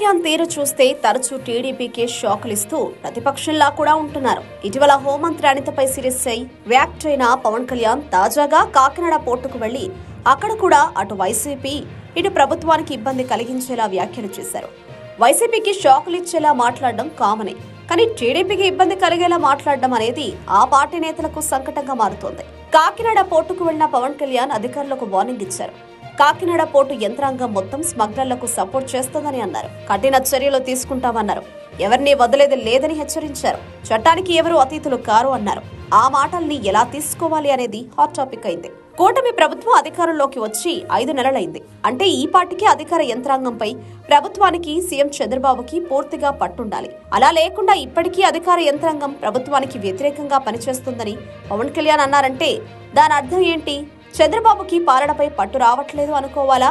కళ్యాణ్ తీరు చూస్తే తరచూ టీడీపీకి షాకులిస్తూ ప్రతిపక్షంలా కూడా ఉంటున్నారు. ఇటీవల హోంమంత్రి అనితపై సీరియస్ అయి రియాక్ట్ అయిన పవన్ కళ్యాణ్ తాజాగా కాకినాడ పోర్టుకు వెళ్లి అక్కడ కూడా అటు వైసీపీ ఇటు ప్రభుత్వానికి ఇబ్బంది కలిగించేలా వ్యాఖ్యలు చేశారు. వైసీపీకి షాకులిచ్చేలా మాట్లాడడం కామనే, కానీ టీడీపీకి ఇబ్బంది కలిగేలా మాట్లాడడం అనేది ఆ పార్టీ నేతలకు సంకటంగా మారుతోంది. కాకినాడ పోర్టుకు వెళ్లిన పవన్ కళ్యాణ్ అధికారులకు వార్నింగ్ ఇచ్చారు. కాకినాడ పోర్టు యంత్రాంగం మొత్తం స్మగ్లర్లకు సపోర్ట్ చేస్తోందని అన్నారు. కఠిన చర్యలు తీసుకుంటామన్నారు. ఎవరిని వదిలేది లేదని హెచ్చరించారు. చట్టానికి ఎవరు అతీతులు కారు అన్నారు. ఆ మాటల్ని ఎలా తీసుకోవాలి అనేది హాట్ టాపిక్ అయింది. కూటమి ప్రభుత్వం అధికారంలోకి వచ్చి 5 నెలలైంది. అంటే ఈ పార్టీకి అధికార యంత్రాంగంపై ప్రభుత్వానికి సీఎం చంద్రబాబుకి పూర్తిగా పట్టుండాలి. అలా లేకుండా ఇప్పటికీ అధికార యంత్రాంగం ప్రభుత్వానికి వ్యతిరేకంగా పనిచేస్తుందని పవన్ కళ్యాణ్ అన్నారంటే దాని అర్థం ఏంటి? చంద్రబాబుకి పాలనపై పట్టు రావట్లేదు అనుకోవాలా?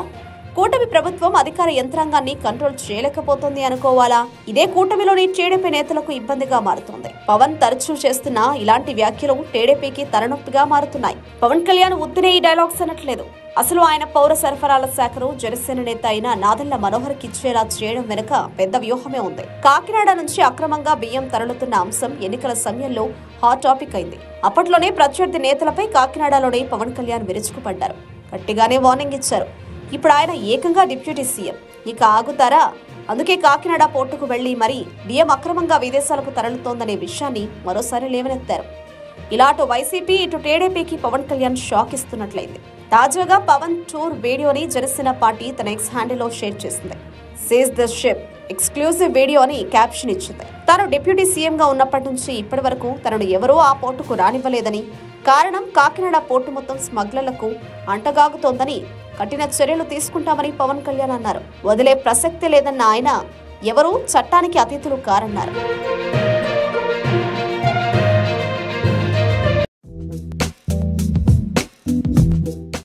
కూటమి ప్రభుత్వం అధికార యంత్రాంగాన్ని కంట్రోల్ చేయలేకపోతుంది అనుకోవాలా? ఇదే కూటమిలోని టీడీపీ నేతలకు ఇబ్బందిగా మారుతోంది. పవన్ తరచూ చేస్తున్న ఇలాంటి వ్యాఖ్యలు టీడీపీకి తలనొప్పిగా మారుతున్నాయి. పవన్ కళ్యాణ్ ఉత్తినే ఈ డైలాగ్స్ అనట్లేదు. అసలు ఆయన పౌర సరఫరాల శాఖను జనసేన నేత అయిన నాదెళ్ల మనోహర్కి ఇచ్చేలా చేయడం వెనుక పెద్ద వ్యూహమే ఉంది. కాకినాడ నుంచి అక్రమంగా బియ్యం తరలుతున్న అంశం ఎన్నికల సమయంలో హాట్ టాపిక్ అయింది. అప్పట్లోనే ప్రత్యర్థి నేతలపై కాకినాడలోనే పవన్ కళ్యాణ్ విరుచుకుపడ్డారు. గట్టిగానే వార్నింగ్ ఇచ్చారు. ఇప్పుడు ఆయన ఏకంగా డిప్యూటీ సీఎం. ఇక ఆగుతారా? అందుకే కాకినాడ పోర్టుకు వెళ్లి మరీ బియ్యం అక్రమంగా విదేశాలకు తరలుతోందనే విషయాన్ని మరోసారి లేవనెత్తారు. ఇలా అటు వైసీపీ ఇటు టీడీపీకి పవన్ కళ్యాణ్ షాక్ ఇస్తున్నట్లయింది. తాజాగా పవన్ టూర్ వీడియోని జనసేన పార్టీ తన ఎక్స్ హ్యాండిల్లో షేర్ చేసింది. Seize the ship exclusive video అని క్యాప్షన్ ఇచ్చింది. తాను డిప్యూటీ సీఎం గా ఉన్నప్పటి నుంచి ఇప్పటి వరకు తనను ఎవరూ ఆ పోర్టుకు రానివ్వలేదని, కారణం కాకినాడ పోర్టు మొత్తం స్మగ్లర్లకు అంటగాగుతోందని, కఠిన చర్యలు తీసుకుంటామని పవన్ కళ్యాణ్ అన్నారు. వదిలే ప్రసక్తి లేదన్న ఆయన ఎవరూ చట్టానికి అతీతులు కారన్నారు.